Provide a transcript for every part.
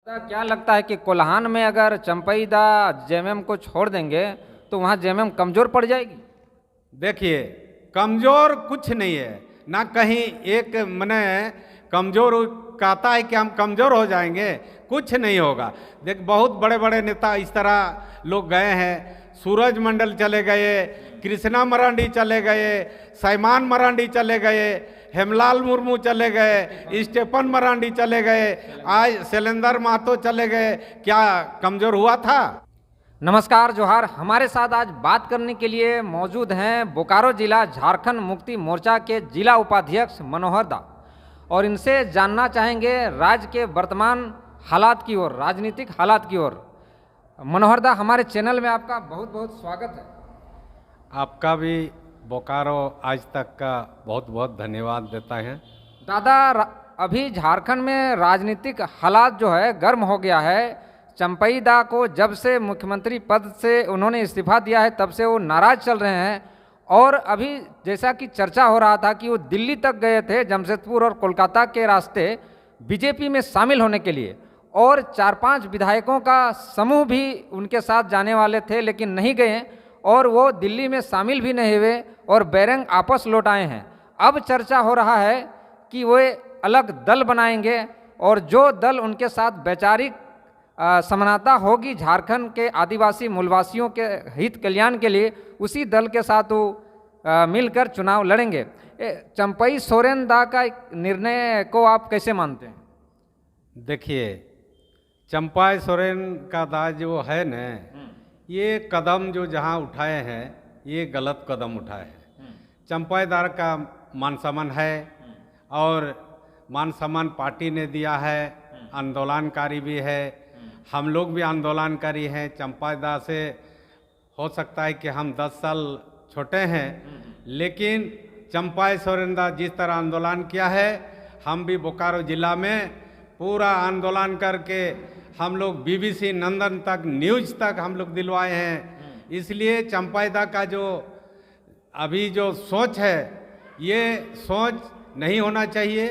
क्या लगता है कि कोल्हान में अगर चंपईदा जेएमएम को छोड़ देंगे तो वहाँ जेएमएम कमजोर पड़ जाएगी? देखिए, कमजोर कुछ नहीं है ना, कहीं एक मने कमजोर कहता है कि हम कमजोर हो जाएंगे, कुछ नहीं होगा। देख, बहुत बड़े बड़े नेता इस तरह लोग गए हैं। सूरज मंडल चले गए, कृष्णा मरांडी चले गए, सैमान मरांडी चले गए, हेमलाल मुर्मू चले गए, स्टेफन मरांडी चले गए, आज शैलेंद्र महतो चले गए। क्या कमजोर हुआ था? नमस्कार, जोहार। हमारे साथ आज बात करने के लिए मौजूद हैं बोकारो जिला झारखंड मुक्ति मोर्चा के जिला उपाध्यक्ष मनोहर दा, और इनसे जानना चाहेंगे राज्य के वर्तमान हालात की ओर, राजनीतिक हालात की ओर। मनोहर दा, हमारे चैनल में आपका बहुत बहुत स्वागत है। आपका भी बोकारो आज तक का बहुत बहुत धन्यवाद देता है। दादा, अभी झारखंड में राजनीतिक हालात जो है गर्म हो गया है। चंपईदा को जब से मुख्यमंत्री पद से उन्होंने इस्तीफा दिया है तब से वो नाराज चल रहे हैं, और अभी जैसा कि चर्चा हो रहा था कि वो दिल्ली तक गए थे जमशेदपुर और कोलकाता के रास्ते बीजेपी में शामिल होने के लिए, और 4-5 विधायकों का समूह भी उनके साथ जाने वाले थे लेकिन नहीं गए, और वो दिल्ली में शामिल भी नहीं हुए और बैरंग आपस लौट आए हैं। अब चर्चा हो रहा है कि वो अलग दल बनाएंगे, और जो दल उनके साथ वैचारिक समानता होगी झारखंड के आदिवासी मूलवासियों के हित कल्याण के लिए, उसी दल के साथ वो मिलकर चुनाव लड़ेंगे। चंपई सोरेन दा का निर्णय को आप कैसे मानते हैं? देखिए, चंपाई सोरेन का दा जो है न, ये कदम जो जहाँ उठाए हैं ये गलत कदम उठाए हैं। चंपाईदार का मान सम्मान है, और मान सम्मान पार्टी ने दिया है, आंदोलनकारी भी है, हम लोग भी आंदोलनकारी हैं। चंपाईदा से हो सकता है कि हम 10 साल छोटे हैं, लेकिन चंपाई सोरेन दा जिस तरह आंदोलन किया है, हम भी बोकारो जिला में पूरा आंदोलन करके हम लोग बीबीसी नंदन तक, न्यूज़ तक हम लोग दिलवाए हैं। इसलिए चंपाईदा का जो अभी जो सोच है, ये सोच नहीं होना चाहिए।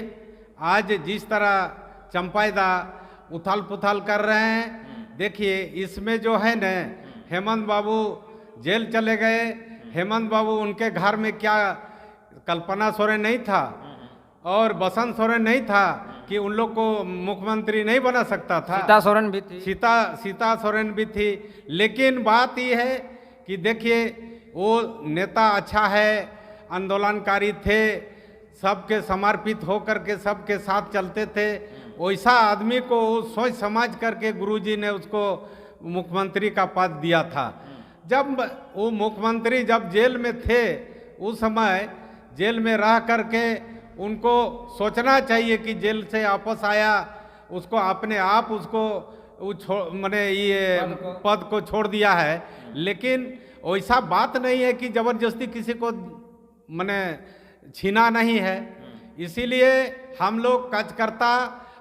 आज जिस तरह चंपाईदा उथल पुथल कर रहे हैं, देखिए इसमें जो है न, हेमंत बाबू जेल चले गए। हेमंत बाबू, उनके घर में क्या कल्पना सोरेन नहीं था और बसंत सोरेन नहीं था कि उन लोग को मुख्यमंत्री नहीं बना सकता था? सीता सोरेन भी थी। सीता सोरेन भी थी। लेकिन बात यह है कि देखिए, वो नेता अच्छा है, आंदोलनकारी थे, सबके समर्पित होकर के सबके साथ चलते थे। वैसा आदमी को सोच समझ करके गुरुजी ने उसको मुख्यमंत्री का पद दिया था। जब वो मुख्यमंत्री जब जेल में थे, उस समय जेल में रह करके उनको सोचना चाहिए कि जेल से वापस आया, उसको अपने आप उसको मैंने ये पद को छोड़ दिया है। लेकिन वैसा बात नहीं है कि जबरदस्ती किसी को मैंने छीना नहीं है। इसीलिए हम लोग कार्यकर्ता,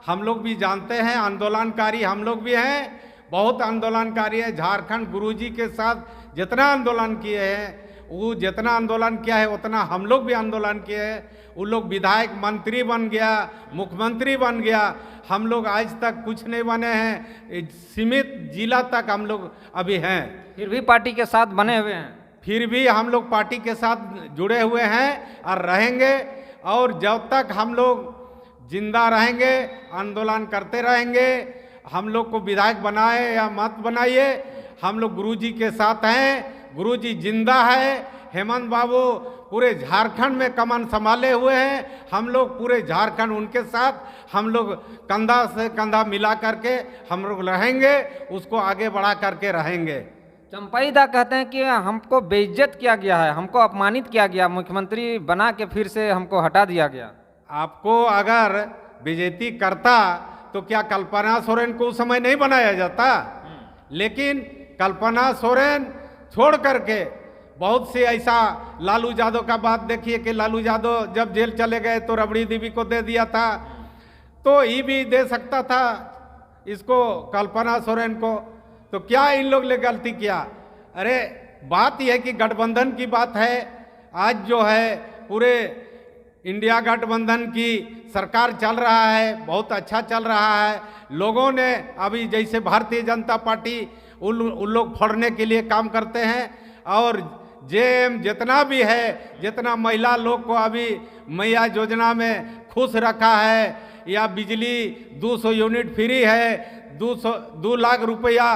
हम लोग भी जानते हैं, आंदोलनकारी हम लोग भी हैं, बहुत आंदोलनकारी है। झारखंड गुरुजी के साथ जितना आंदोलन किए हैं, वो जितना आंदोलन किया है उतना हम लोग भी आंदोलन किए हैं। वो लोग विधायक मंत्री बन गया, मुख्यमंत्री बन गया, हम लोग आज तक कुछ नहीं बने हैं। सीमित जिला तक हम लोग अभी हैं, फिर भी पार्टी के साथ बने हुए हैं। फिर भी हम लोग पार्टी के साथ जुड़े हुए हैं और रहेंगे। और जब तक हम लोग जिंदा रहेंगे, आंदोलन करते रहेंगे। हम लोग को विधायक बनाए या मत बनाइए, हम लोग गुरुजी के साथ हैं। गुरुजी जिंदा है। हेमंत बाबू पूरे झारखंड में कमान संभाले हुए हैं। हम लोग पूरे झारखंड उनके साथ, हम लोग कंधा से कंधा मिला करके हम लोग रहेंगे, उसको आगे बढ़ा करके रहेंगे। चंपईदा कहते हैं कि हमको बेइज्जत किया गया है, हमको अपमानित किया गया, मुख्यमंत्री बना के फिर से हमको हटा दिया गया। आपको अगर बेइज्जती करता तो क्या कल्पना सोरेन को उस समय नहीं बनाया जाता? लेकिन कल्पना सोरेन छोड़ करके बहुत से ऐसा, लालू यादव का बात देखिए कि लालू यादव जब जेल चले गए तो रबड़ी देवी को दे दिया था, तो ये भी दे सकता था इसको, कल्पना सोरेन को। तो क्या इन लोग ने गलती किया? अरे बात यह है कि गठबंधन की बात है। आज जो है पूरे इंडिया गठबंधन की सरकार चल रहा है, बहुत अच्छा चल रहा है। लोगों ने अभी जैसे भारतीय जनता पार्टी उन लोग फोड़ने के लिए काम करते हैं, और जेएम जितना भी है, जितना महिला लोग को अभी मैया योजना में खुश रखा है, या बिजली 200 यूनिट फ्री है, 2 लाख रुपया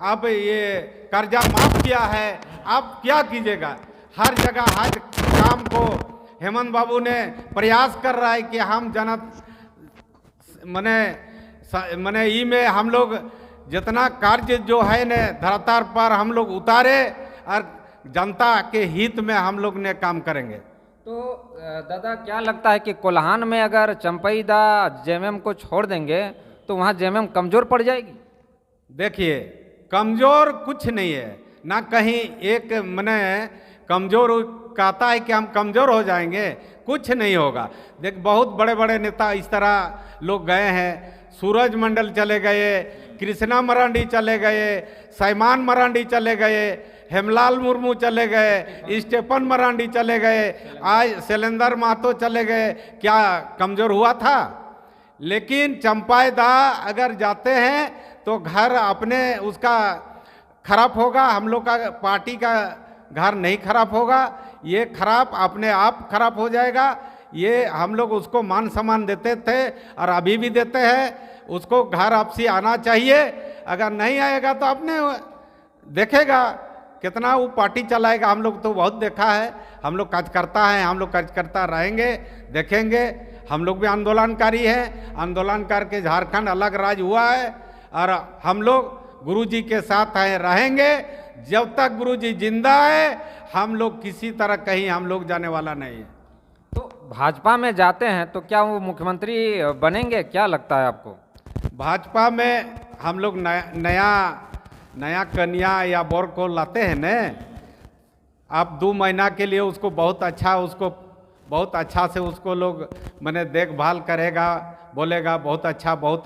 अब ये कर्जा माफ किया है। आप क्या कीजिएगा, हर जगह हर काम को हेमंत बाबू ने प्रयास कर रहा है कि हम मने ई में हम लोग जितना कार्य जो है न धरातल पर हम लोग उतारे, और जनता के हित में हम लोग ने काम करेंगे। तो दादा क्या लगता है कि कोल्हान में अगर चंपईदा जेएमएम को छोड़ देंगे तो वहाँ जेएमएम कमजोर पड़ जाएगी? देखिए, कमजोर कुछ नहीं है ना, कहीं एक मने कमजोर कहता है कि हम कमजोर हो जाएंगे, कुछ नहीं होगा। देख, बहुत बड़े बड़े नेता इस तरह लोग गए हैं, सूरज मंडल चले गए, कृष्णा मरांडी चले गए, सैमान मरांडी चले गए, हेमलाल मुर्मू चले गए, स्टेफन मरांडी चले गए, आज शैलेंद्र महतो चले गए। क्या कमजोर हुआ था? लेकिन चंपाईदा अगर जाते हैं तो घर अपने उसका खराब होगा, हम लोग का पार्टी का घर नहीं खराब होगा, ये खराब अपने आप खराब हो जाएगा। ये हम लोग उसको मान सम्मान देते थे और अभी भी देते हैं, उसको घर आपसी आना चाहिए। अगर नहीं आएगा तो अपने देखेगा कितना वो पार्टी चलाएगा। हम लोग तो बहुत देखा है, हम लोग कार्यकर्ता हैं, हम लोग कार्यकर्ता रहेंगे, देखेंगे। हम लोग भी आंदोलनकारी हैं, आंदोलन करके झारखंड अलग राज्य हुआ है, और हम लोग गुरुजी के साथ हैं, रहेंगे जब तक गुरुजी जिंदा है। हम लोग किसी तरह कहीं हम लोग जाने वाला नहीं है। तो भाजपा में जाते हैं तो क्या वो मुख्यमंत्री बनेंगे, क्या लगता है आपको? भाजपा में हम लोग नया कन्या या बोर को लाते हैं न, आप 2 महीना के लिए उसको बहुत अच्छा से उसको लोग मैंने देखभाल करेगा, बोलेगा बहुत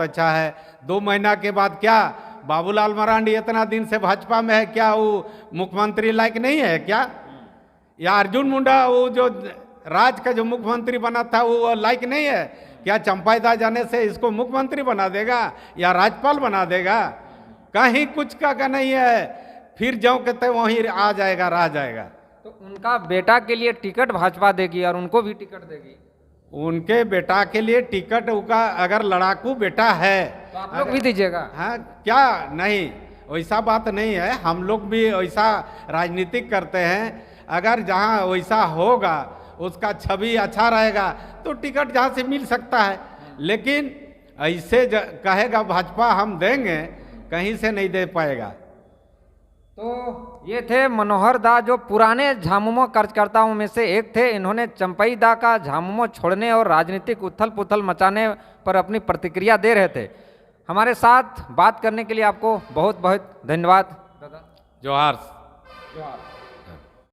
अच्छा है। 2 महीना के बाद क्या बाबूलाल मरांडी इतना दिन से भाजपा में है, क्या वो मुख्यमंत्री लायक नहीं है क्या? या अर्जुन मुंडा वो जो राज्य का जो मुख्यमंत्री बना था वो लायक नहीं है क्या? चंपाईदा जाने से इसको मुख्यमंत्री बना देगा या राज्यपाल बना देगा? कहीं कुछ का नहीं है, फिर जो कहते वहीं आ जाएगा, रह जाएगा। तो उनका बेटा के लिए टिकट भाजपा देगी और उनको भी टिकट देगी? उनके बेटा के लिए टिकट उनका अगर लड़ाकू बेटा है तो आप लोग भी दीजिएगा? हाँ, क्या नहीं, वैसा बात नहीं है। हम लोग भी वैसा राजनीतिक करते हैं। अगर जहाँ वैसा होगा, उसका छवि अच्छा रहेगा तो टिकट जहाँ से मिल सकता है। लेकिन ऐसे कहेगा भाजपा हम देंगे, कहीं से नहीं दे पाएगा। तो ये थे मनोहर दा, जो पुराने झामुमो कार्यकर्ताओं में से एक थे। इन्होंने चंपई दा का झामुमो छोड़ने और राजनीतिक उथल पुथल मचाने पर अपनी प्रतिक्रिया दे रहे थे। हमारे साथ बात करने के लिए आपको बहुत बहुत धन्यवाद दादा। जोहार। जोहार।